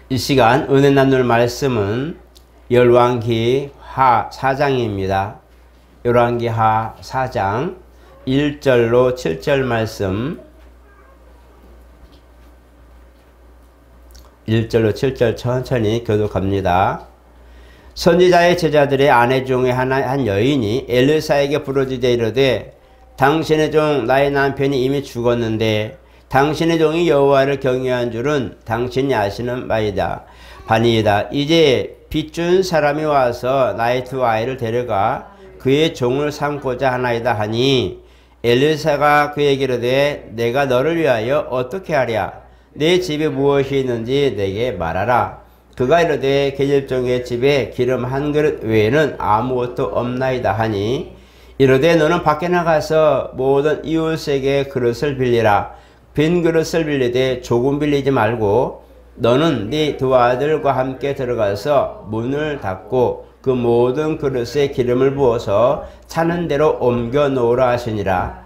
이 시간 은혜 나눌 말씀은 열왕기 하 4장입니다. 열왕기 하 4장 1절로 7절 말씀, 1절로 7절 천천히 교독합니다. 선지자의 제자들의 아내 중에 한 여인이 엘리사에게 부르짖어 이르되 당신의 종 나의 남편이 이미 죽었는데 당신의 종이 여호와를 경외한 줄은 당신이 아시는 바니이다. 이제 빚준 사람이 와서 나의 두 아이를 데려가 그의 종을 삼고자 하나이다 하니 엘리사가 그에게 이르되 내가 너를 위하여 어떻게 하랴? 내 집에 무엇이 있는지 내게 말하라. 그가 이르되 계집종의 집에 기름 한 그릇 외에는 아무것도 없나이다 하니 이르되 너는 밖에 나가서 모든 이웃에게 그릇을 빌리라. 빈 그릇을 빌리되 조금 빌리지 말고 너는 네 두 아들과 함께 들어가서 문을 닫고 그 모든 그릇에 기름을 부어서 차는 대로 옮겨 놓으라 하시니라.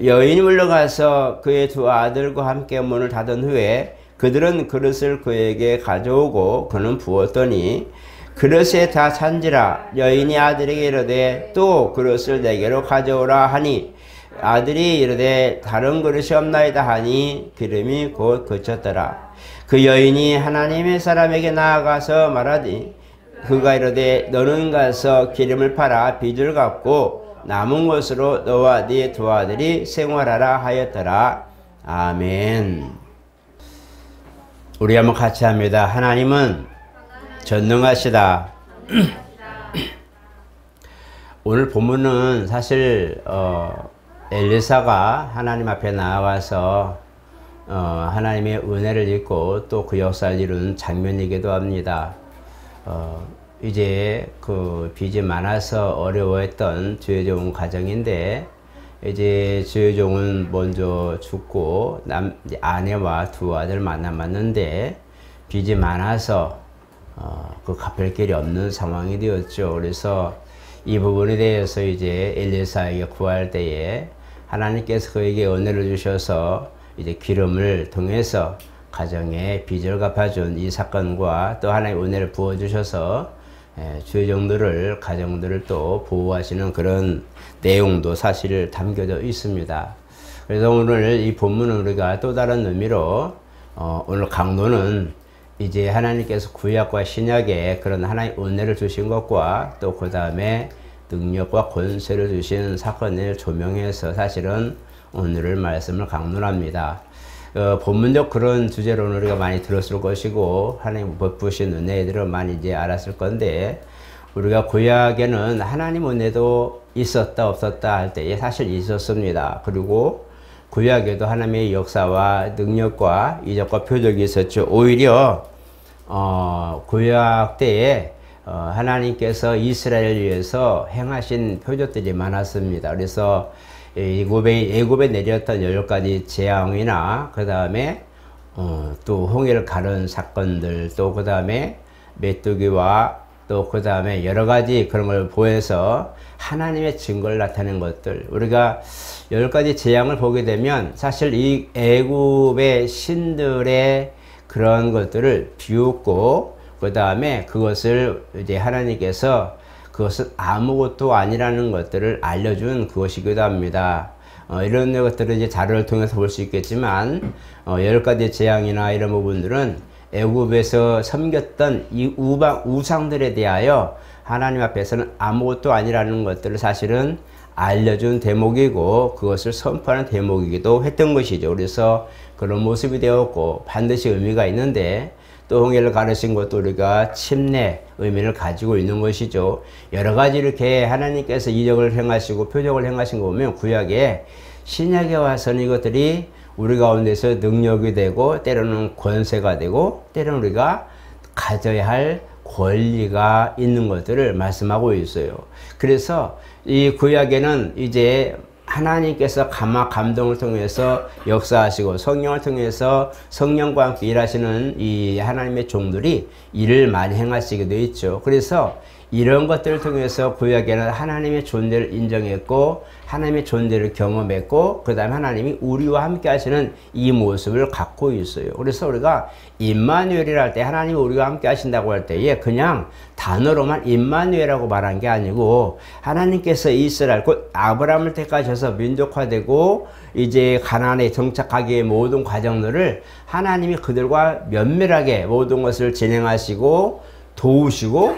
여인이 물러가서 그의 두 아들과 함께 문을 닫은 후에 그들은 그릇을 그에게 가져오고 그는 부었더니 그릇에 다 찬지라. 여인이 아들에게 이르되 또 그릇을 내게로 가져오라 하니 아들이 이르되 다른 그릇이 없나이다 하니 기름이 곧 그쳤더라. 그 여인이 하나님의 사람에게 나아가서 말하니 그가 이르되 너는 가서 기름을 팔아 빚을 갚고 남은 것으로 너와 네 두 아들이 생활하라 하였더라. 아멘. 우리 한번 같이 합니다. 하나님은 전능하시다. 오늘 본문은 사실 엘리사가 하나님 앞에 나와서 하나님의 은혜를 입고 또 그 역사를 이루는 장면이기도 합니다. 이제 그 빚이 많아서 어려워했던 주의 종 가정인데 이제 주의 종은 먼저 죽고 아내와 두 아들 만났는데 빚이 많아서 그 갚을 길이 없는 상황이 되었죠. 그래서 이 부분에 대해서 이제 엘리사에게 구할 때에 하나님께서 그에게 은혜를 주셔서 이제 기름을 통해서 가정의 빚을 갚아준 이 사건과 또 하나의 은혜를 부어주셔서 주의 종들을 가정들을 또 보호하시는 그런 내용도 사실 담겨져 있습니다. 그래서 오늘 이 본문은 우리가 또 다른 의미로 오늘 강도는 이제 하나님께서 구약과 신약에 그런 하나의 은혜를 주신 것과 또 그 다음에 능력과 권세를 주신 사건을 조명해서 사실은 오늘의 말씀을 강론합니다. 본문적 그런 주제로는 우리가 많이 들었을 것이고 하나님 베푸신 은혜들을 많이 이제 알았을 건데 우리가 구약에는 하나님 은혜도 있었다 없었다 할 때에 사실 있었습니다. 그리고 구약에도 하나님의 역사와 능력과 이적과 표적이 있었죠. 오히려 구약 때에 하나님께서 이스라엘을 위해서 행하신 표적들이 많았습니다. 그래서 애굽에 내렸던 10가지 재앙이나 그 다음에 또 홍해를 가른 사건들 또 그 다음에 메뚜기와 또 그 다음에 여러 가지 그런 걸 보여서 하나님의 증거를 나타낸 것들 우리가 10가지 재앙을 보게 되면 사실 이 애굽의 신들의 그런 것들을 비웃고 그 다음에 그것을 이제 하나님께서 그것은 아무것도 아니라는 것들을 알려준 그것이기도 합니다. 이런 것들을 이제 자료를 통해서 볼 수 있겠지만 10가지 재앙이나 이런 부분들은 애굽에서 섬겼던 이 우상들에 대하여 하나님 앞에서는 아무것도 아니라는 것들을 사실은 알려준 대목이고 그것을 선포하는 대목이기도 했던 것이죠. 그래서 그런 모습이 되었고 반드시 의미가 있는데 또 홍해를 가르신 것도 우리가 침례 의미를 가지고 있는 것이죠. 여러 가지 이렇게 하나님께서 이적을 행하시고 표적을 행하신 거 보면 구약에 신약에 와서는 이것들이 우리 가운데서 능력이 되고 때로는 권세가 되고 때로는 우리가 가져야 할 권리가 있는 것들을 말씀하고 있어요. 그래서 이 구약에는 이제 하나님께서 감동을 통해서 역사하시고 성령을 통해서 성령과 함께 일하시는 이 하나님의 종들이 일을 많이 행하시게 되어 있죠. 그래서 이런 것들을 통해서 구약에는 하나님의 존재를 인정했고 하나님의 존재를 경험했고 그 다음에 하나님이 우리와 함께 하시는 이 모습을 갖고 있어요. 그래서 우리가 임마누엘이라 할 때 하나님이 우리와 함께 하신다고 할 때에 그냥 단어로만 임마누엘이라고 말한 게 아니고 하나님께서 이스라엘 곧 아브라함을 택하셔서 민족화되고 이제 가나안에 정착하기의 모든 과정들을 하나님이 그들과 면밀하게 모든 것을 진행하시고 도우시고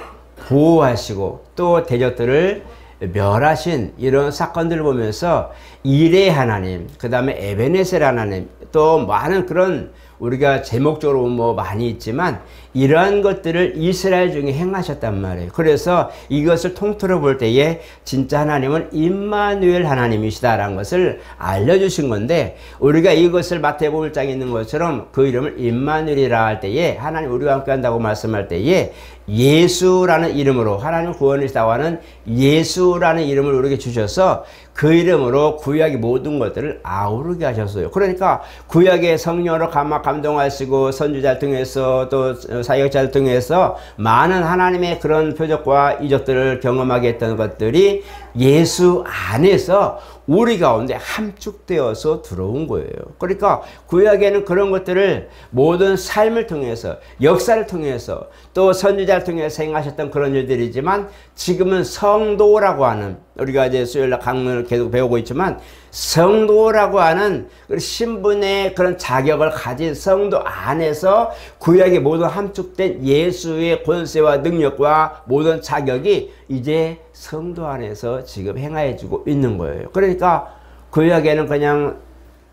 보호하시고 또 대적들을 멸하신 이런 사건들을 보면서 일의 하나님, 그 다음에 에베네셀 하나님, 또 많은 그런 우리가 제목적으로 뭐 많이 있지만 이러한 것들을 이스라엘 중에 행하셨단 말이에요. 그래서 이것을 통틀어 볼 때에 진짜 하나님은 임마누엘 하나님이시다라는 것을 알려주신 건데 우리가 이것을 마태복음 1장에 있는 것처럼 그 이름을 임마누엘이라 할 때에 하나님 우리와 함께 한다고 말씀할 때에 예수라는 이름으로 하나님 구원이시다고 하는 예수라는 이름을 우리에게 주셔서 그 이름으로 구약의 모든 것들을 아우르게 하셨어요. 그러니까 구약의 성령으로 감동하시고 선지자를 통해서 또 사역자를 통해서 많은 하나님의 그런 표적과 이적들을 경험하게 했던 것들이 예수 안에서 우리 가운데 함축되어서 들어온 거예요. 그러니까 구약에는 그런 것들을 모든 삶을 통해서 역사를 통해서 또 선지자를 통해서 행하셨던 그런 일들이지만 지금은 성도라고 하는 우리가 이제 수요일날 강론을 계속 배우고 있지만 성도라고 하는 신분의 그런 자격을 가진 성도 안에서 구약의 모든 함축된 예수의 권세와 능력과 모든 자격이 이제 성도 안에서 지금 행하여지고 있는 거예요. 그러니까 구약에는 그냥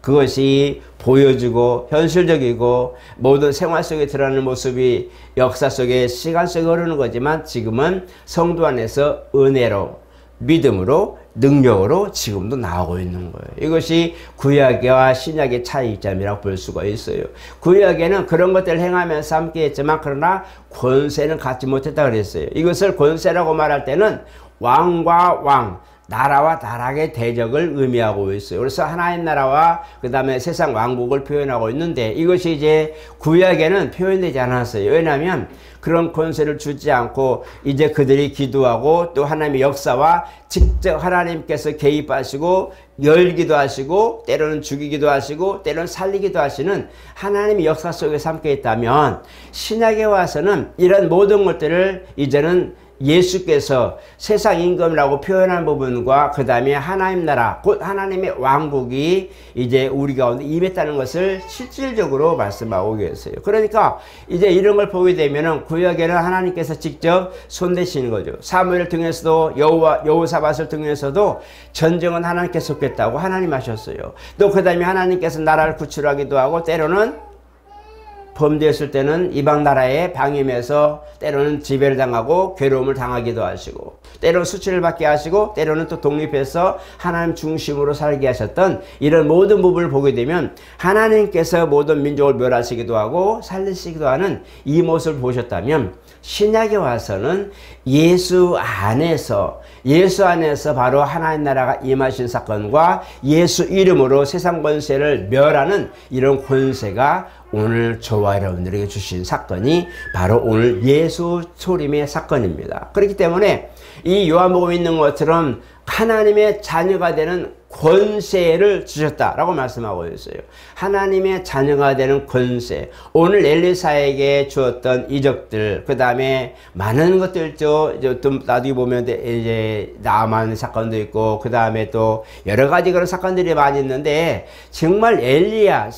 그것이 보여지고 현실적이고 모든 생활 속에 드러나는 모습이 역사 속에 시간 속에 흐르는 거지만 지금은 성도 안에서 은혜로 믿음으로 능력으로 지금도 나오고 있는 거예요. 이것이 구약과 신약의 차이점이라고 볼 수가 있어요. 구약에는 그런 것들을 행하면서 함께 했지만 그러나 권세는 갖지 못했다 그랬어요. 이것을 권세라고 말할 때는 왕과 왕, 나라와 나라의 대적을 의미하고 있어요. 그래서 하나님 나라와 그 다음에 세상 왕국을 표현하고 있는데 이것이 이제 구약에는 표현되지 않았어요. 왜냐하면 그런 권세를 주지 않고 이제 그들이 기도하고 또 하나님의 역사와 직접 하나님께서 개입하시고 열기도 하시고 때로는 죽이기도 하시고 때로는 살리기도 하시는 하나님의 역사 속에서 함께 있다면 신약에 와서는 이런 모든 것들을 이제는 예수께서 세상 임금이라고 표현한 부분과 그 다음에 하나님 나라 곧 하나님의 왕국이 이제 우리 가운데 임했다는 것을 실질적으로 말씀하고 계세요. 그러니까 이제 이런 걸 보게 되면은 구약에는 하나님께서 직접 손대시는 거죠. 사무엘을 통해서도 여호사밧을 통해서도 전쟁은 하나님께서 쏟겠다고 하나님 하셨어요. 또 그 다음에 하나님께서 나라를 구출하기도 하고 때로는 범죄했을 때는 이방 나라에 방임해서 때로는 지배를 당하고 괴로움을 당하기도 하시고 때로는 수치를 받게 하시고 때로는 또 독립해서 하나님 중심으로 살게 하셨던 이런 모든 부분을 보게 되면 하나님께서 모든 민족을 멸하시기도 하고 살리시기도 하는 이 모습을 보셨다면 신약에 와서는 예수 안에서 바로 하나님 나라가 임하신 사건과 예수 이름으로 세상 권세를 멸하는 이런 권세가 오늘 저와 여러분들에게 주신 사건이 바로 오늘 예수 초림의 사건입니다. 그렇기 때문에 이 요한복음에 있는 것처럼 하나님의 자녀가 되는 권세를 주셨다라고 말씀하고 있어요. 하나님의 자녀가 되는 권세. 오늘 엘리사에게 주었던 이적들, 그 다음에 많은 것들 좀 나중에 보면 이제 나만 사건도 있고, 그 다음에 또 여러 가지 그런 사건들이 많이 있는데 정말 엘리야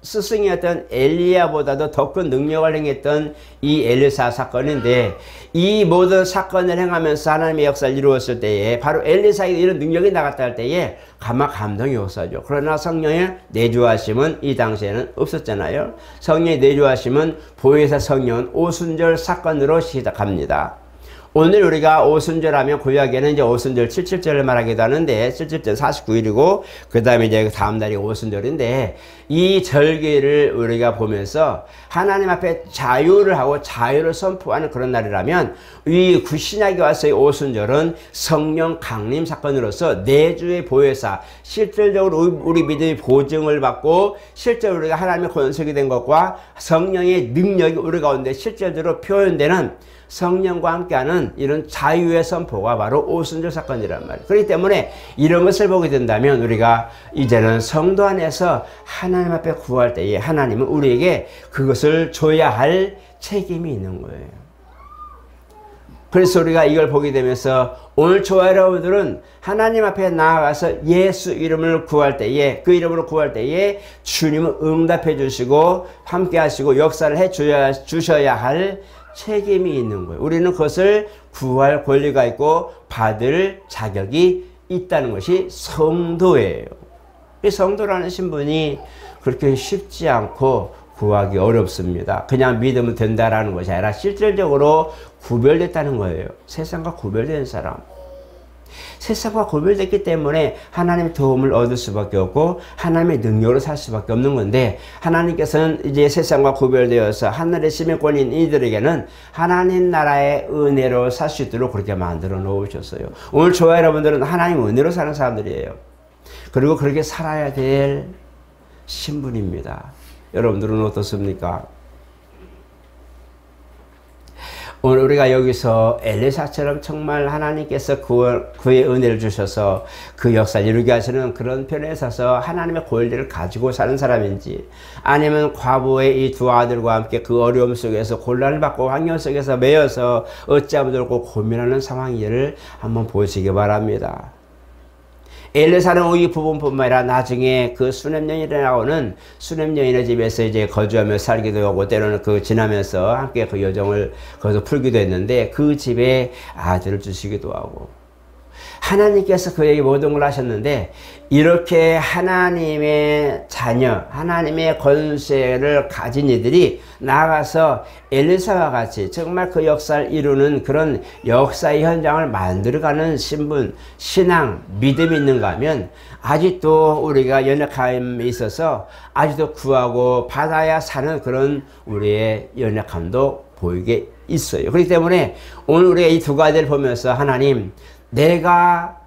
스승이었던 엘리야보다도 더 큰 능력을 행했던 이 엘리사 사건인데 이 모든 사건을 행하면서 하나님의 역사를 이루었을 때에 바로 엘리사에게 이런 능력이 나갔다 할 때에 가마 감동이 역사죠. 그러나 성령의 내주하심은 이 당시에는 없었잖아요. 성령의 내주하심은 보혜사 성령 오순절 사건으로 시작합니다. 오늘 우리가 오순절하면 구약에는 이제 오순절 77절을 말하기도 하는데 77절 49일이고 그 다음에 이제 다음 날이 오순절인데 이 절기를 우리가 보면서 하나님 앞에 자유를 하고 자유를 선포하는 그런 날이라면 이 구신약에 와서의 오순절은 성령 강림 사건으로서 내주의 보혜사 실질적으로 우리 믿음이 보증을 받고 실제로 우리가 하나님의 권속이 된 것과 성령의 능력이 우리 가운데 실제적으로 표현되는 성령과 함께하는 이런 자유의 선포가 바로 오순절 사건이란 말이에요. 그렇기 때문에 이런 것을 보게 된다면 우리가 이제는 성도 안에서 하나님 앞에 구할 때에 하나님은 우리에게 그것을 줘야 할 책임이 있는 거예요. 그래서 우리가 이걸 보게 되면서 오늘 저와 여러분들은 하나님 앞에 나아가서 예수 이름을 구할 때에, 그 이름으로 구할 때에 주님은 응답해 주시고 함께 하시고 역사를 해 주셔야 할 책임이 있는 거예요. 우리는 그것을 구할 권리가 있고 받을 자격이 있다는 것이 성도예요. 이 성도라는 신분이 그렇게 쉽지 않고 구하기 어렵습니다. 그냥 믿으면 된다라는 것이 아니라 실질적으로 구별됐다는 거예요. 세상과 구별된 사람. 세상과 구별됐기 때문에 하나님의 도움을 얻을 수밖에 없고 하나님의 능력으로 살 수밖에 없는 건데, 하나님께서는 이제 세상과 구별되어서 하늘의 시민권인 이들에게는 하나님 나라의 은혜로 살 수 있도록 그렇게 만들어 놓으셨어요. 오늘 저와 여러분들은 하나님 은혜로 사는 사람들이에요. 그리고 그렇게 살아야 될 신분입니다. 여러분들은 어떻습니까? 오늘 우리가 여기서 엘리사처럼 정말 하나님께서 그의 은혜를 주셔서 그 역사를 이루게 하시는 그런 편에 서서 하나님의 권리를 가지고 사는 사람인지, 아니면 과부의 이 두 아들과 함께 그 어려움 속에서 곤란을 받고 환경 속에서 매여서 어찌하면 좋고 고민하는 상황인지를 한번 보시기 바랍니다. 엘리사는 이 부분뿐만 아니라 나중에 그 수냄 여인이라고는 수냄 여인의 집에서 이제 거주하며 살기도 하고 때로는 그 지나면서 함께 그 여정을 거기서 풀기도 했는데 그 집에 아들을 주시기도 하고, 하나님께서 그에게 모든 걸 하셨는데 이렇게 하나님의 자녀, 하나님의 권세를 가진 이들이 나아가서 엘리사와 같이 정말 그 역사를 이루는 그런 역사의 현장을 만들어가는 신분, 신앙, 믿음이 있는가 하면 아직도 우리가 연약함에 있어서 아직도 구하고 받아야 사는 그런 우리의 연약함도 보이게 있어요. 그렇기 때문에 오늘 우리가 이 두 가지를 보면서 하나님, 내가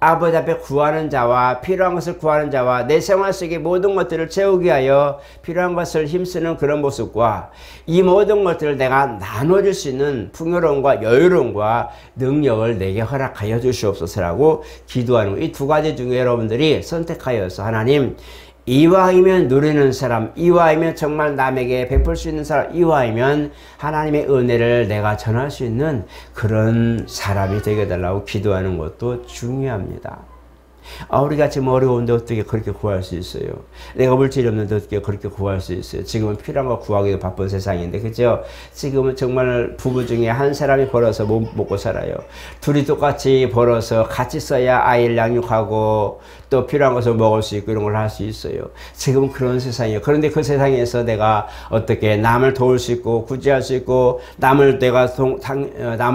아버지 앞에 구하는 자와 필요한 것을 구하는 자와 내 생활 속의 모든 것들을 채우기 위하여 필요한 것을 힘쓰는 그런 모습과 이 모든 것들을 내가 나눠줄 수 있는 풍요로움과 여유로움과 능력을 내게 허락하여 주시옵소서라고 기도하는 거. 이 두 가지 중에 여러분들이 선택하여서 하나님, 이와이면 누리는 사람, 이와이면 정말 남에게 베풀 수 있는 사람, 이와이면 하나님의 은혜를 내가 전할 수 있는 그런 사람이 되게 해달라고 기도하는 것도 중요합니다. 우리가 지금 어려운데 어떻게 그렇게 구할 수 있어요? 내가 물질이 없는데 어떻게 그렇게 구할 수 있어요? 지금은 필요한 거 구하기도 바쁜 세상인데, 그죠? 지금은 정말 부부 중에 한 사람이 벌어서 못 먹고 살아요. 둘이 똑같이 벌어서 같이 써야 아이를 양육하고 또 필요한 것을 먹을 수 있고 이런 걸 할 수 있어요. 지금은 그런 세상이에요. 그런데 그 세상에서 내가 어떻게 남을 도울 수 있고 구제할 수 있고 남을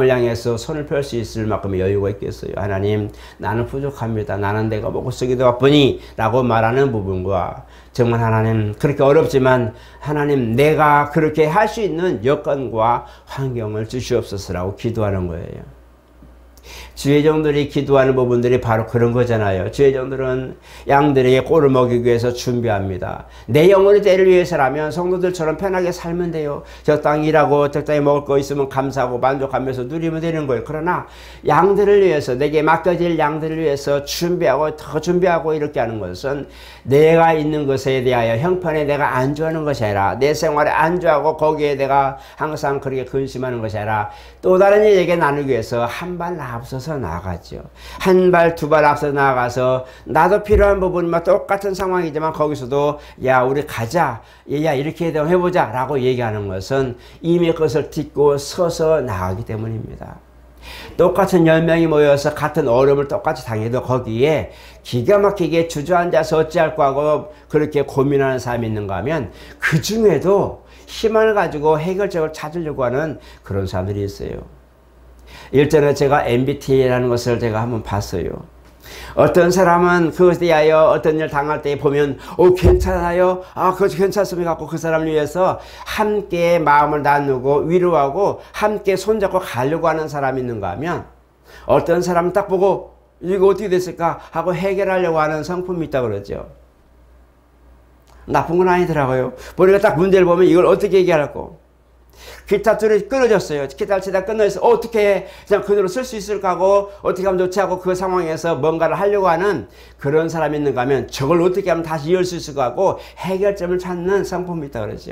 향해서 손을 펼 수 있을 만큼의 여유가 있겠어요? 하나님, 나는 부족합니다. 나는 내가 먹고 쓰기도 바쁘니 라고 말하는 부분과, 정말 하나님 그렇게 어렵지만 하나님 내가 그렇게 할 수 있는 여건과 환경을 주시옵소서라고 기도하는 거예요. 주의 종들이 기도하는 부분들이 바로 그런 거잖아요. 주의 종들은 양들에게 꼴을 먹이기 위해서 준비합니다. 내 영혼의 때를 위해서라면 성도들처럼 편하게 살면 돼요. 적당히 일하고 적당히 먹을 거 있으면 감사하고 만족하면서 누리면 되는 거예요. 그러나 양들을 위해서, 내게 맡겨질 양들을 위해서 준비하고 더 준비하고 이렇게 하는 것은 내가 있는 것에 대하여 형편에 내가 안주하는 것이 아니라, 내 생활에 안주하고 거기에 내가 항상 그렇게 근심하는 것이 아니라 또 다른 이에게 나누기 위해서 한 발 앞서서 나아가죠. 한 발, 두 발 앞서 나아가서 나도 필요한 부분이면 똑같은 상황이지만 거기서도 야 우리 가자, 야 이렇게 해보자 라고 얘기하는 것은 이미 그것을 딛고 서서 나가기 때문입니다. 똑같은 10명이 모여서 같은 어려움을 똑같이 당해도 거기에 기가 막히게 주저앉아서 어찌할까 하고 그렇게 고민하는 사람이 있는가 하면 그 중에도 희망을 가지고 해결책을 찾으려고 하는 그런 사람들이 있어요. 일전에 제가 MBTI라는 것을 제가 한번 봤어요. 어떤 사람은 그것에 대하여 어떤 일 당할 때 보면 괜찮아요? 그거 괜찮습니다 갖고 그 사람을 위해서 함께 마음을 나누고 위로하고 함께 손잡고 가려고 하는 사람이 있는가 하면, 어떤 사람은 딱 보고 이거 어떻게 됐을까 하고 해결하려고 하는 성품이 있다고 그러죠. 나쁜 건 아니더라고요. 보니까 딱 문제를 보면 이걸 어떻게 해결할까. 기타 줄이 끊어졌어요. 기타를 치다 끊어져서 어떻게 그냥 그대로 쓸 수 있을까 하고 어떻게 하면 좋지 하고 그 상황에서 뭔가를 하려고 하는 그런 사람이 있는가 하면 저걸 어떻게 하면 다시 이을 수 있을까 하고 해결점을 찾는 상품이 있다 그러죠.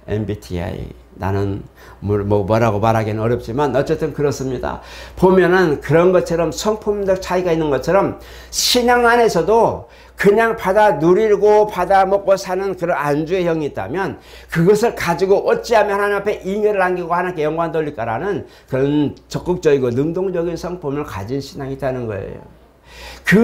MBTI. 나는 뭐라고 말하기는 어렵지만 어쨌든 그렇습니다. 보면은 그런 것처럼 성품적 차이가 있는 것처럼 신앙 안에서도 그냥 받아 누리고 받아 먹고 사는 그런 안주의 형이 있다면 그것을 가지고 어찌하면 하나님 앞에 잉여를 남기고 하나님께 영광 돌릴까라는 그런 적극적이고 능동적인 성품을 가진 신앙이 있다는 거예요. 그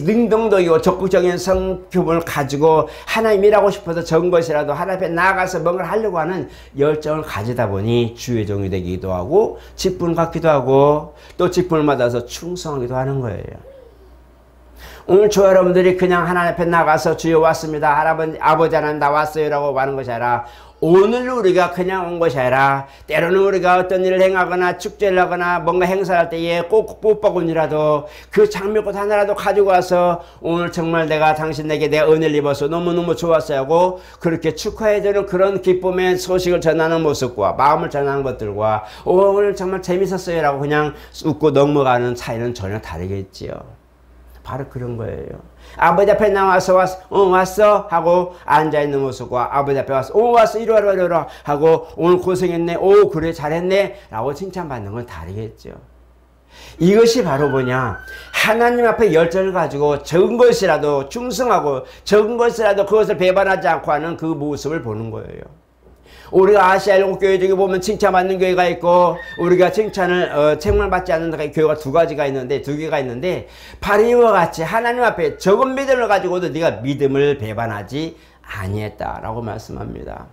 능동적이고 적극적인 성품을 가지고 하나님 일하고 싶어서 적은 것이라도 하나님 앞에 나아가서 뭔가를 하려고 하는 열정을 가지다 보니 주의 종이 되기도 하고 직분을 갖기도 하고 또 직분을 받아서 충성하기도 하는 거예요. 오늘 저 여러분들이 그냥 하나님 앞에 나가서 주여 왔습니다. 아버지 하나님 나왔어요 라고 하는 것이 아니라 오늘 우리가 그냥 온 것이 아니라 때로는 우리가 어떤 일을 행하거나 축제를 하거나 뭔가 행사할 때에 꼭 꽃바구니라도 그 장미꽃 하나라도 가지고 와서 오늘 정말 내가 당신에게 내 은혜를 입어서 너무너무 좋았어요 하고 그렇게 축하해주는 그런 기쁨의 소식을 전하는 모습과 마음을 전하는 것들과 오늘 정말 재밌었어요 라고 그냥 웃고 넘어가는 차이는 전혀 다르겠지요. 바로 그런 거예요. 아버지 앞에 나와서 왔어 하고 앉아있는 모습과 아버지 앞에 와서 왔어 이리 와라 하고 오늘 고생했네 그래 잘했네 라고 칭찬받는 건 다르겠죠. 이것이 바로 뭐냐, 하나님 앞에 열정을 가지고 적은 것이라도 충성하고 적은 것이라도 그것을 배반하지 않고 하는 그 모습을 보는 거예요. 우리가 아시아 일곱교회 중에 보면 칭찬받는 교회가 있고 우리가 책망받지 않는 교회가 두 개가 있는데 바로 이와 같이 하나님 앞에 적은 믿음을 가지고도 네가 믿음을 배반하지 아니했다라고 말씀합니다.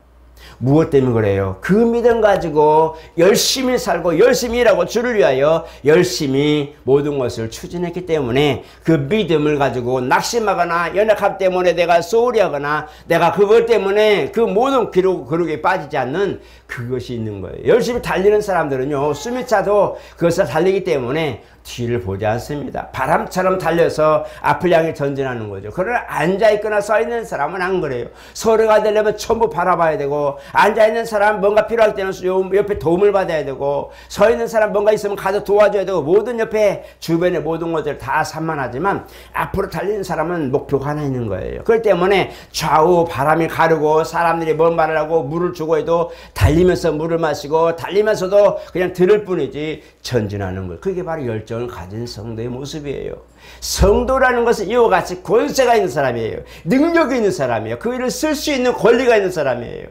무엇 때문에 그래요? 그 믿음 가지고 열심히 살고 열심히 일하고 주를 위하여 열심히 모든 것을 추진했기 때문에 그 믿음을 가지고 낙심하거나 연약함 때문에 내가 소홀히 하거나 내가 그것 때문에 그 모든 기록에 빠지지 않는 그것이 있는 거예요. 열심히 달리는 사람들은요 숨이 차도 그것을 달리기 때문에 뒤를 보지 않습니다. 바람처럼 달려서 앞을 향해 전진하는 거죠. 그러나 앉아있거나 서있는 사람은 안 그래요. 서로가 되려면 전부 바라봐야 되고 앉아있는 사람 뭔가 필요할 때는 옆에 도움을 받아야 되고 서있는 사람 뭔가 있으면 가서 도와줘야 되고 모든 옆에 주변의 모든 것들 다 산만하지만 앞으로 달리는 사람은 목표가 하나 있는 거예요. 그렇기 때문에 좌우 바람이 가르고 사람들이 뭔 말을 하고 물을 주고 해도 달리면서 물을 마시고 달리면서도 그냥 들을 뿐이지 전진하는 거예요. 그게 바로 열정을 가진 성도의 모습이에요. 성도라는 것은 이와 같이 권세가 있는 사람이에요. 능력이 있는 사람이에요. 그 일을 쓸 수 있는 권리가 있는 사람이에요.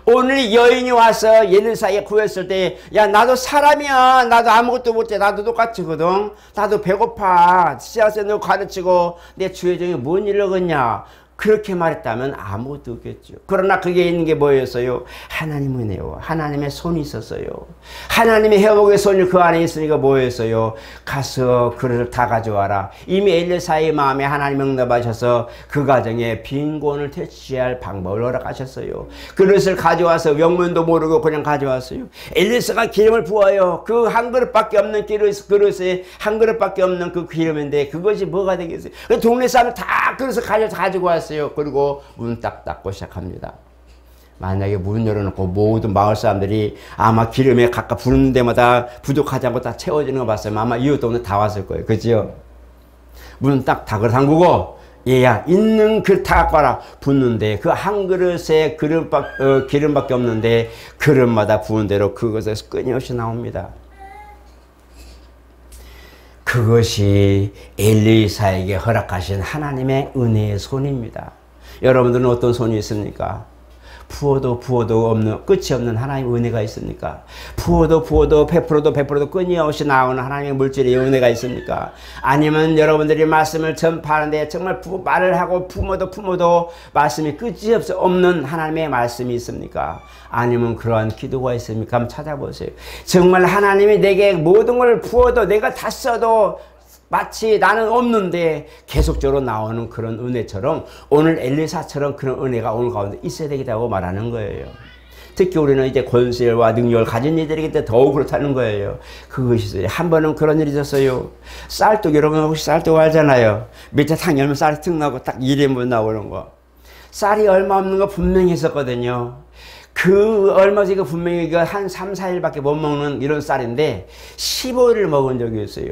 오늘 여인이 와서 엘리사에 구했을 때 야 나도 사람이야. 나도 아무것도 못해. 나도 똑같이거든. 나도 배고파. 씨앗에 너 가르치고 내 주의 종이 뭔 일을 하겠냐. 그렇게 말했다면 아무것도 없겠죠. 그러나 그게 있는 게 뭐였어요? 하나님의 은혜요. 하나님의 손이 있었어요. 하나님의 회복의 손이 그 안에 있으니까 뭐였어요? 가서 그릇을 다 가져와라. 이미 엘리사의 마음에 하나님 응답하셔서 그 가정에 빈곤을 퇴치할 방법을 허락하셨어요. 그릇을 가져와서 명문도 모르고 그냥 가져왔어요. 엘리사가 기름을 부어요. 그 한 그릇밖에 없는 그릇에 한 그릇밖에 없는 그 기름인데 그것이 뭐가 되겠어요? 동네 사람 다 그릇을 가지고 왔어요. 그리고 문 딱 닫고 시작합니다. 만약에 문 열어놓고 모든 마을 사람들이 아마 기름에 각각 부르는 데마다 부족하지 않고 다 채워지는 거 봤으면 아마 이웃도 오늘 다 왔을 거예요. 그죠? 문 딱 담그고 얘야 있는 그릇 다 갖고 와라. 붓는데 그 한 그릇에 기름밖에 없는데 그릇마다 부은 대로 그것에서 끊임없이 나옵니다. 그것이 엘리사에게 허락하신 하나님의 은혜의 손입니다. 여러분들은 어떤 손이 있습니까? 부어도 없는 끝이 없는 하나님의 은혜가 있습니까? 부어도 베풀어도 끊임없이 나오는 하나님의 물질의 은혜가 있습니까? 아니면 여러분들이 말씀을 전파하는데 정말 말을 하고 품어도 말씀이 끝이 없는 하나님의 말씀이 있습니까? 아니면 그러한 기도가 있습니까? 한번 찾아보세요. 정말 하나님이 내게 모든 걸 부어도 내가 다 써도 마치 나는 없는데 계속적으로 나오는 그런 은혜처럼 오늘 엘리사처럼 그런 은혜가 오늘 가운데 있어야 되겠다고 말하는 거예요. 특히 우리는 이제 권세와 능력을 가진 이들이기 때문에 더욱 그렇다는 거예요. 그것이 있어요. 한 번은 그런 일이 있었어요. 쌀떡, 여러분 혹시 쌀떡 알잖아요. 밑에 탁 열면 쌀이 툭 나오고 딱 1인분 나오는 거. 쌀이 얼마 없는 거 분명히 있었거든요. 그 얼마 전에 분명히 한 3, 4일밖에 못 먹는 이런 쌀인데 15일을 먹은 적이 있어요.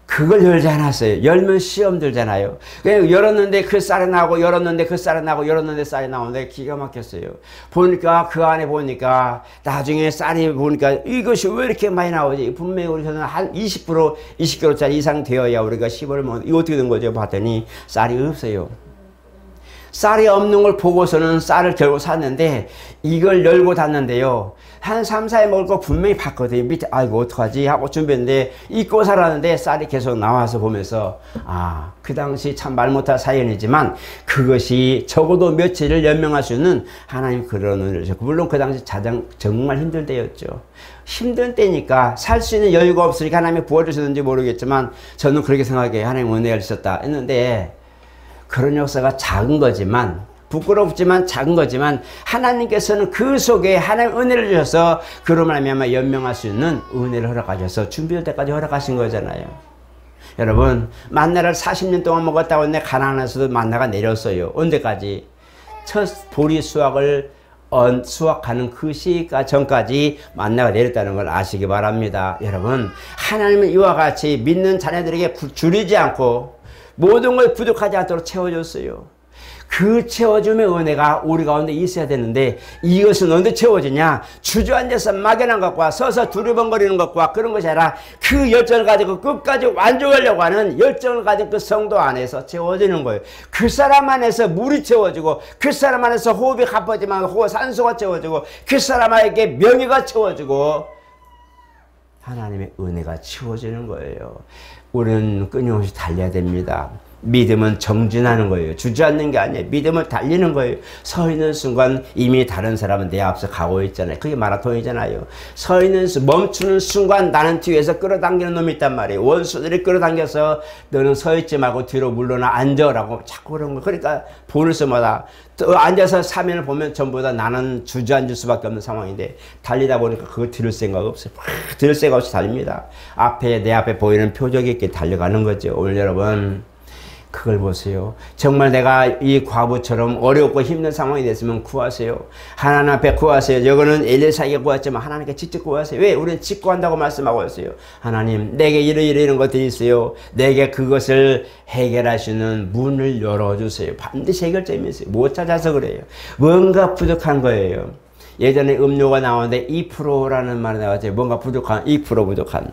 그걸 열지 않았어요. 열면 시험 들잖아요. 그냥 열었는데 그 쌀이 나오고, 열었는데 그 쌀이 나오고, 열었는데 쌀이 나오는데 기가 막혔어요. 보니까 그 안에 보니까 나중에 쌀이 보니까 이것이 왜 이렇게 많이 나오지? 분명히 우리는 한 20%, 20kg짜리 이상 되어야 우리가 15를 먹는, 이거 어떻게 된 거죠? 봤더니 쌀이 없어요. 쌀이 없는 걸 보고서는 쌀을 결국 샀는데 이걸 열고 닫는데요. 한 3, 4일 먹을 거 분명히 봤거든요. 밑에 아이고 어떡하지 하고 준비했는데 잊고 살았는데 쌀이 계속 나와서 보면서 아, 그 당시 참 말 못할 사연이지만 그것이 적어도 며칠을 연명할 수 있는 하나님 그런 은혜를 주셨고, 물론 그 당시 정말 힘들 때였죠. 힘든 때니까 살 수 있는 여유가 없으니까 하나님이 부어주셨는지 모르겠지만 저는 그렇게 생각해요. 하나님 은혜가 주셨다 했는데 그런 역사가 작은 거지만, 부끄럽지만 작은 거지만 하나님께서는 그 속에 하나님 은혜를 주셔서 그로 말미암아 연명할 수 있는 은혜를 허락하셔서 준비할 때까지 허락하신 거잖아요. 여러분, 만나를 40년 동안 먹었다고 했는데 가나안에서도 만나가 내렸어요. 언제까지? 첫 보리 수확을 수확하는 그 시가 전까지 만나가 내렸다는 걸 아시기 바랍니다. 여러분, 하나님은 이와 같이 믿는 자녀들에게 줄이지 않고 모든 걸 부족하지 않도록 채워줬어요. 그 채워줌의 은혜가 우리 가운데 있어야 되는데 이것은 언제 채워지냐? 주저앉아서 막연한 것과 서서 두리번거리는 것과 그런 것이 아니라 그 열정을 가지고 끝까지 완주하려고 하는 열정을 가진 그 성도 안에서 채워지는 거예요. 그 사람 안에서 물이 채워지고, 그 사람 안에서 호흡이 가빠지만 산소가 채워지고, 그 사람에게 명예가 채워지고 하나님의 은혜가 채워지는 거예요. 우리는 끊임없이 달려야 됩니다. 믿음은 정진하는 거예요. 주저앉는 게 아니에요. 믿음을 달리는 거예요. 서 있는 순간 이미 다른 사람은 내 앞서 가고 있잖아요. 그게 마라톤이잖아요. 서 있는 멈추는 순간 나는 뒤에서 끌어당기는 놈이 있단 말이에요. 원수들이 끌어당겨서 너는 서 있지 말고 뒤로 물러나 앉아라고 자꾸 그런 거. 그러니까 보는 수마다 또 앉아서 사면을 보면 전부 다 나는 주저앉을 수밖에 없는 상황인데 달리다 보니까 그거 들을 생각 없어요. 들을 생각 없이 달립니다. 내 앞에 보이는 표적이 있게 달려가는 거죠. 오늘 여러분 그걸 보세요. 정말 내가 이 과부처럼 어렵고 힘든 상황이 됐으면 구하세요. 하나님 앞에 구하세요. 이거는 엘리사에게 구했지만 하나님께 직접 구하세요. 왜? 우리는 직구한다고 말씀하고 있어요. 하나님, 내게 이런 것들이 있어요. 내게 그것을 해결할 수 있는 문을 열어주세요. 반드시 해결점이 있어요. 못 찾아서 그래요. 뭔가 부족한 거예요. 예전에 음료가 나오는데 2%라는 말이 나왔죠. 뭔가 부족한, 2% 부족한.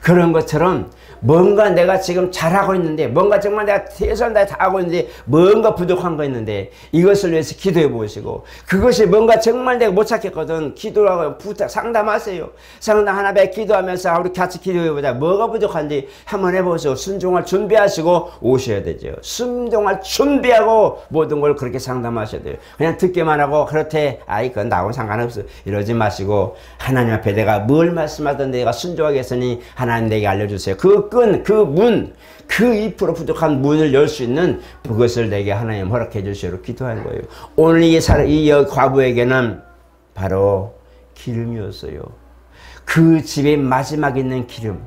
그런 것처럼 뭔가 내가 지금 잘하고 있는데, 뭔가 정말 내가 최선을 다해 다 하고 있는데 뭔가 부족한 거 있는데 이것을 위해서 기도해 보시고, 그것이 뭔가 정말 내가 못 찾겠거든. 기도하고 상담하세요. 상담 하나에 기도하면서 우리 같이 기도해 보자. 뭐가 부족한지 한번 해보시고 순종할 준비하시고 오셔야 되죠. 순종할 준비하고 모든 걸 그렇게 상담하셔야 돼요. 그냥 듣기만 하고 그렇대 아이 그건 나하고는 상관없어 이러지 마시고, 하나님 앞에 내가 뭘 말씀하든 내가 순종하겠으니 하나님 내게 알려주세요. 그 2% 부족한 문을 열 수 있는 그것을 내게 하나님 허락해 주시도록 기도하는 거예요. 오늘 이 과부에게는 바로 기름이었어요. 그 집에 마지막에 있는 기름.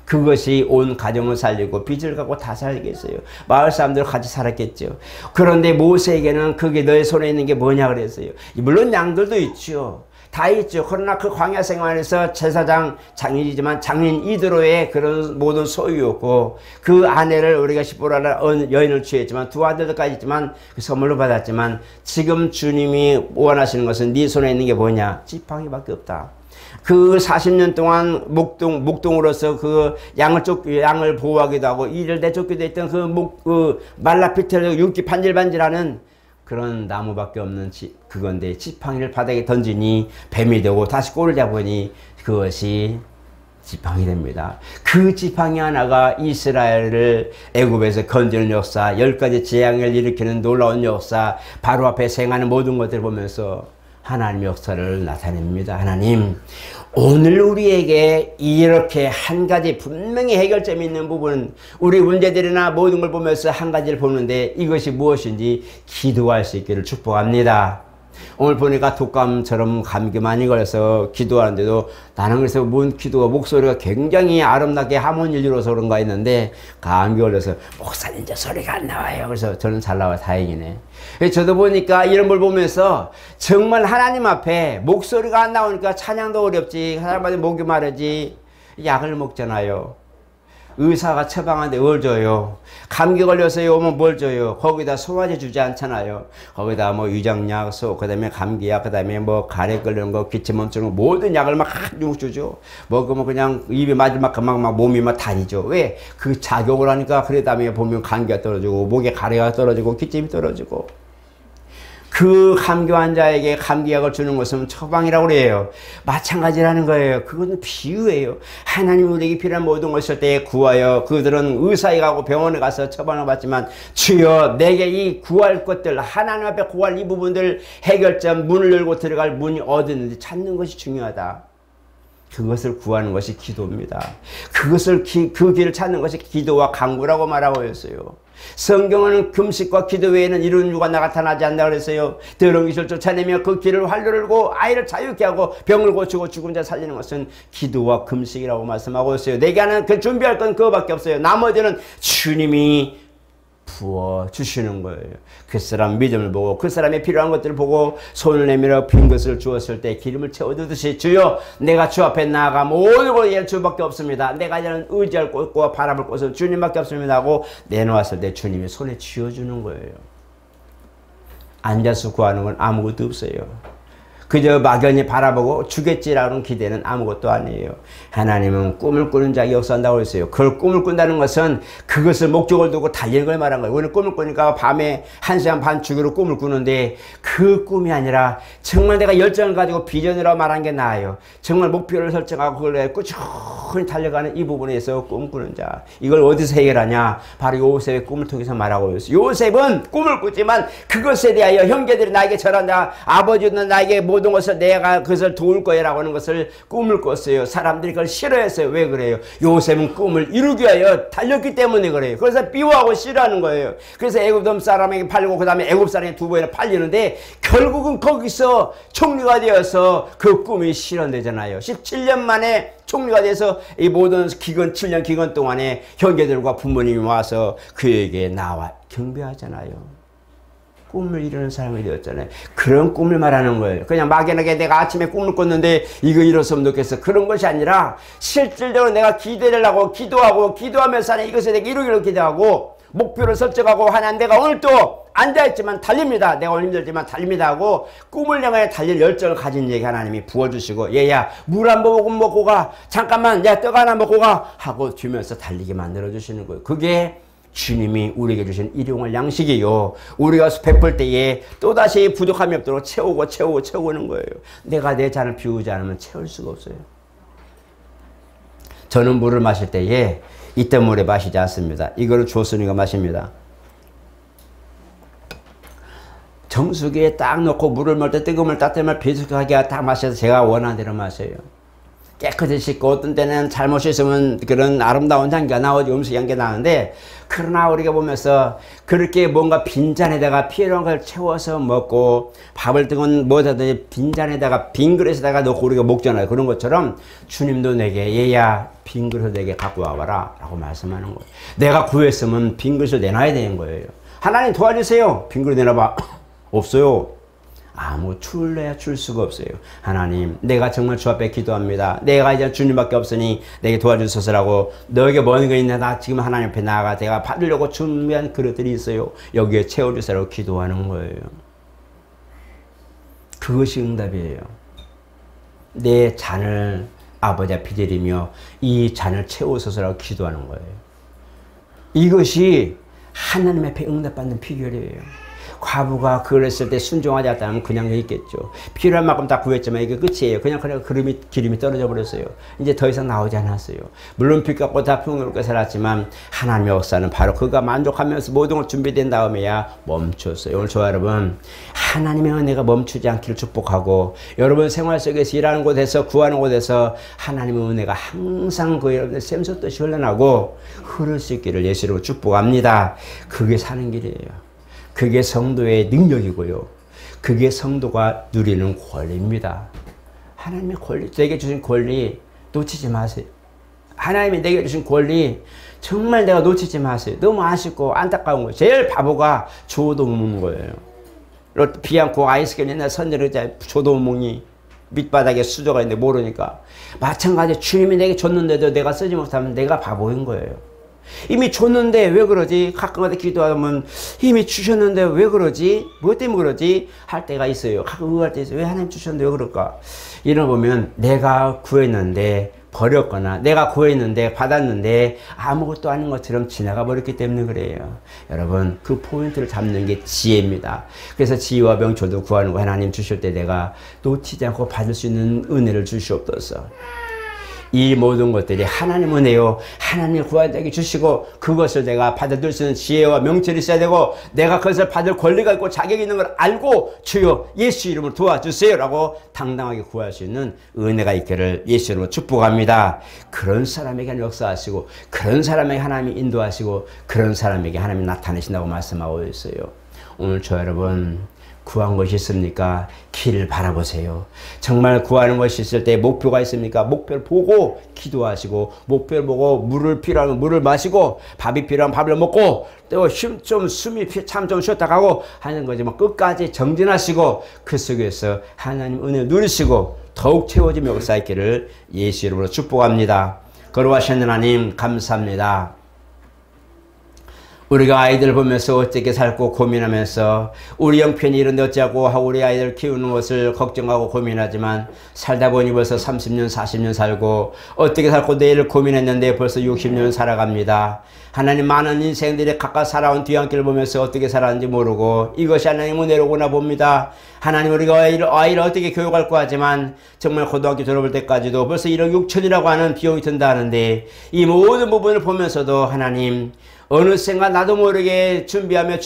그것이 온 가정을 살리고 빚을 갖고 다 살겠어요. 마을 사람들 같이 살았겠죠. 그런데 모세에게는 그게 너의 손에 있는 게 뭐냐 그랬어요. 물론 양들도 있죠. 다 있죠. 그러나 그 광야 생활에서 제사장, 장인이지만 장인 이드로의 그런 모든 소유였고, 그 아내를 우리가 시보라라 여인을 취했지만 두 아들까지 있지만 그 선물로 받았지만, 지금 주님이 원하시는 것은 네 손에 있는 게 뭐냐? 지팡이밖에 없다. 그 40년 동안 목동으로서 그 양을 보호하기도 하고 이를 내쫓기도 했던 그 말라피텔 윤기 반질반질하는 그런 나무밖에 없는 그건데 지팡이를 바닥에 던지니 뱀이 되고 다시 꼴을 잡으니 그것이 지팡이 됩니다. 그 지팡이 하나가 이스라엘을 애굽에서 건지는 역사, 10가지 재앙을 일으키는 놀라운 역사, 바로 앞에 생하는 모든 것들을 보면서 하나님의 역사를 나타냅니다. 하나님, 오늘 우리에게 이렇게 한 가지 분명히 해결점이 있는 부분, 우리 문제들이나 모든 걸 보면서 한 가지를 보는데 이것이 무엇인지 기도할 수 있기를 축복합니다. 오늘 보니까 독감처럼 감기 많이 걸려서 기도하는데도 나는 그래서 뭔 기도가 목소리가 굉장히 아름답게 하모니를 이루어서 그런가 했는데 감기 걸려서 목사님 저 소리가 안 나와요. 그래서 저는 잘 나와요. 다행이네. 저도 보니까 이런 걸 보면서 정말 하나님 앞에 목소리가 안 나오니까 찬양도 어렵지. 사람마다 목이 마르지. 약을 먹잖아요. 의사가 처방하는데 뭘 줘요? 감기 걸려서 오면 뭘 줘요? 거기다 소화제 주지 않잖아요. 거기다 뭐 위장약, 그 다음에 감기약, 그 다음에 뭐 가래 끓는 거, 기침멈추는 거 모든 약을 막 한줌 주죠. 먹으면 그냥 입에 맞을 만큼 막 몸이 막 다니죠. 왜? 그 작용을 하니까 그래 다음에 보면 감기가 떨어지고 목에 가래가 떨어지고 기침이 떨어지고 그 감기 환자에게 감기약을 주는 것은 처방이라고 그래요. 마찬가지라는 거예요. 그건 비유예요. 하나님 우리에게 필요한 모든 것을 때 구하여 그들은 의사에 가고 병원에 가서 처방을 받지만 주여 내게 이 구할 것들 하나님 앞에 구할 이 부분들 해결점 문을 열고 들어갈 문이 어디 있는지 찾는 것이 중요하다. 그것을 구하는 것이 기도입니다. 그 길을 찾는 것이 기도와 간구라고 말하고 있어요. 성경은 금식과 기도 외에는 이런 유가 나타나지 않는다 그랬어요. 더러운 것을 쫓아내며 그 길을 활로 열고 아이를 자유케 하고 병을 고치고 죽은 자 살리는 것은 기도와 금식이라고 말씀하고 있어요. 내게 하는 그 준비할 건 그거밖에 없어요. 나머지는 주님이 부어주시는 거예요. 그 사람 믿음을 보고 그 사람의 필요한 것들을 보고 손을 내밀어 빈 것을 주었을 때 기름을 채워두듯이 주여 내가 주 앞에 나아가 모든 것을 주밖에 없습니다. 내가 이제는 의지할 곳과 바라볼 곳은 주님밖에 없습니다 하고 내놓았을 때 주님이 손에 쥐어주는 거예요. 앉아서 구하는 건 아무것도 없어요. 그저 막연히 바라보고 주겠지라는 기대는 아무것도 아니에요. 하나님은 꿈을 꾸는 자가 역사한다고 했어요. 그걸 꿈을 꾼다는 것은 그것을 목적을 두고 달리는 걸 말한 거예요. 우리는 꿈을 꾸니까 밤에 1시간 반 주기로 꿈을 꾸는데 그 꿈이 아니라 정말 내가 열정을 가지고 비전이라고 말한 게 나아요. 정말 목표를 설정하고 그걸 꾸준히 달려가는 이 부분에서 꿈꾸는 자. 이걸 어디서 해결하냐? 바로 요셉의 꿈을 통해서 말하고 있어요. 요셉은 꿈을 꾸지만 그것에 대하여 형제들이 나에게 절한다. 아버지는 나에게 모든 것을 내가 그것을 도울 거야 라고 하는 것을 꿈을 꿨어요. 사람들이 그걸 싫어했어요. 왜 그래요? 요셉은 꿈을 이루기 위하여 달렸기 때문에 그래요. 그래서 미워하고 싫어하는 거예요. 그래서 애굽 사람에게 팔리고 그 다음에 애굽 사람에게 두 번이나 팔리는데 결국은 거기서 총리가 되어서 그 꿈이 실현되잖아요. 17년 만에 총리가 돼서 이 모든 기간 7년 기간 동안에 형제들과 부모님이 와서 그에게 나와 경배하잖아요. 꿈을 이루는 사람이 되었잖아요. 그런 꿈을 말하는 거예요. 그냥 막연하게 내가 아침에 꿈을 꿨는데 이거 이뤘으면 좋겠어. 그런 것이 아니라 실질적으로 내가 기대를 하고 기도하면서 이것을 내가 이루기를 기대하고 목표를 설정하고 하나님 내가 오늘 또 앉아있지만 달립니다. 내가 오늘 힘들지만 달립니다 하고 꿈을 향해 달릴 열정을 가진 얘기 하나님이 부어주시고 얘야 물 한 모금 먹고 가. 잠깐만 야 떡 하나 먹고 가 하고 주면서 달리게 만들어주시는 거예요. 그게 주님이 우리에게 주신 일용할 양식이요. 우리가 베풀 때에 또다시 부족함이 없도록 채우는 거예요. 내가 내 잔을 비우지 않으면 채울 수가 없어요. 저는 물을 마실 때에 있던 물에 마시지 않습니다. 이거를 조순이가 마십니다. 정수기에 딱 넣고 물을 먹을 때 뜨거운 물 따뜻한 물 비슷하게 딱 마셔서 제가 원하는 대로 마셔요. 깨끗이 씻고 어떤 때는 잘못 씻으면 그런 아름다운 향기가 나오지 음식 향기가 나는데 그러나 우리가 보면서 그렇게 뭔가 빈잔에다가 필요한 걸 채워서 먹고 밥을 뜨건 뭐든지 빈잔에다가 빈 그릇에다가 넣고 우리가 먹잖아요. 그런 것처럼 주님도 내게 얘야 빈 그릇을 내게 갖고 와봐라 라고 말씀하는 거예요. 내가 구했으면 빈 그릇을 내놔야 되는 거예요. 하나님 도와주세요. 빈 그릇 내놔봐. 없어요. 아무 출래야 줄 수가 없어요. 하나님 내가 정말 주 앞에 기도합니다. 내가 이제 주님밖에 없으니 내게 도와주소서라고 너에게 뭔 거 있나 나 지금 하나님 앞에 나아가 내가 받으려고 준비한 그릇들이 있어요. 여기에 채워주세요라고 기도하는 거예요. 그것이 응답이에요. 내 잔을 아버지 앞에 드리며 이 잔을 채우소서라고 기도하는 거예요. 이것이 하나님 앞에 응답받는 비결이에요. 과부가 그걸 했을 때 순종하지 않다면 그냥 있겠죠. 필요한 만큼 다 구했지만 이게 끝이에요. 그냥 기름이 떨어져 버렸어요. 이제 더 이상 나오지 않았어요. 물론 빚 갚고 다 풍요롭게 살았지만 하나님의 역사는 바로 그가 만족하면서 모든 걸 준비된 다음에야 멈췄어요. 오늘 저와 여러분 하나님의 은혜가 멈추지 않기를 축복하고 여러분 생활 속에서 일하는 곳에서 구하는 곳에서 하나님의 은혜가 항상 그 여러분들 샘솟듯이 흘러나고 흐를 수 있기를 예수로 축복합니다. 그게 사는 길이에요. 그게 성도의 능력이고요. 그게 성도가 누리는 권리입니다. 하나님이 내게 주신 권리 놓치지 마세요. 하나님이 내게 주신 권리 정말 내가 놓치지 마세요. 너무 아쉽고 안타까운 거예요. 제일 바보가 조도 못 먹는 거예요. 비앙코 아이스크림 옛날 선전의자 조도 못 먹니 밑바닥에 수저가 있는데 모르니까. 마찬가지 주님이 내게 줬는데도 내가 쓰지 못하면 내가 바보인 거예요. 이미 줬는데 왜 그러지? 가끔가다 기도하면 이미 주셨는데 왜 그러지? 뭐 때문에 그러지? 할 때가 있어요. 가끔 의아할 때 있어요. 왜 하나님 주셨는데 왜 그럴까? 이런 거 보면 내가 구했는데 버렸거나 내가 구했는데 받았는데 아무것도 아닌 것처럼 지나가 버렸기 때문에 그래요. 여러분 그 포인트를 잡는 게 지혜입니다. 그래서 지혜와 명철도 구하는 거 하나님 주실 때 내가 놓치지 않고 받을 수 있는 은혜를 주시옵소서. 이 모든 것들이 하나님 은혜요. 하나님이 구하게 주시고 그것을 내가 받아들일 수 있는 지혜와 명철이 있어야 되고 내가 그것을 받을 권리가 있고 자격이 있는 걸 알고 주여 예수 이름으로 도와주세요 라고 당당하게 구할 수 있는 은혜가 있기를 예수 이름으로 축복합니다. 그런 사람에게 역사하시고 그런 사람에게 하나님이 인도하시고 그런 사람에게 하나님이 나타내신다고 말씀하고 있어요. 오늘 저 여러분 구한 것이 있습니까? 길을 바라보세요. 정말 구하는 것이 있을 때 목표가 있습니까? 목표를 보고 기도하시고 목표를 보고 물을 필요하면 물을 마시고 밥이 필요하면 밥을 먹고 또 숨이 참 좀 쉬었다 가고 하는 거지만 끝까지 정진하시고 그 속에서 하나님 은혜 누리시고 더욱 채워지며 역사있기를 예수 이름으로 축복합니다. 거룩하신 하나님 감사합니다. 우리가 아이들 보면서 어떻게 살고 고민하면서 우리 형편이 이런데 어찌하고 하고 우리 아이들 키우는 것을 걱정하고 고민하지만 살다 보니 벌써 30년 40년 살고 어떻게 살고 내일을 고민했는데 벌써 60년 살아갑니다. 하나님 많은 인생들이 각각 살아온 뒤안길을 보면서 어떻게 살았는지 모르고 이것이 하나님 은혜로구나 봅니다. 하나님 우리가 아이를 어떻게 교육할까 하지만 정말 고등학교 졸업할 때까지도 벌써 1억 6천이라고 하는 비용이 든다 하는데 이 모든 부분을 보면서도 하나님 어느샌가 나도 모르게 준비하며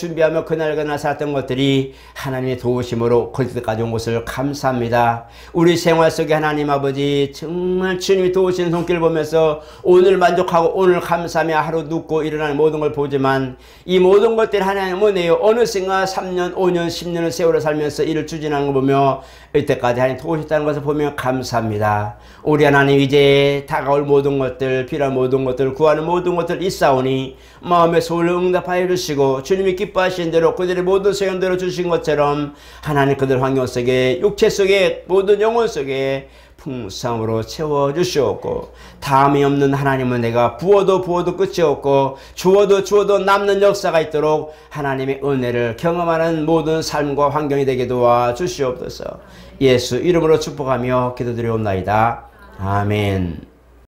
그날 살았던 것들이 하나님의 도우심으로 거기까지 온 것을 감사합니다. 우리 생활 속에 하나님 아버지 정말 주님이 도우시는 손길을 보면서 오늘 만족하고 오늘 감사하며 하루 눕고 일어나는 모든 걸 보지만 이 모든 것들이 하나님 은혜요. 어느샌가 3년 5년 10년을 세월을 살면서 일을 추진하는 걸 보며 이때까지 하나님 도우셨다는 것을 보며 감사합니다. 우리 하나님 이제 다가올 모든 것들 필요한 모든 것들 구하는 모든 것들 있사오니 마음의 소원을 응답하여 주시고 주님이 기뻐하신 대로 그들의 모든 소원대로 주신 것처럼 하나님 그들 환경 속에 육체 속에 모든 영혼 속에 풍성으로 채워주시옵고 다음이 없는 하나님은 내가 부어도 끝이 없고 주어도 남는 역사가 있도록 하나님의 은혜를 경험하는 모든 삶과 환경이 되게 도와주시옵소서. 예수 이름으로 축복하며 기도드리옵나이다. 아멘.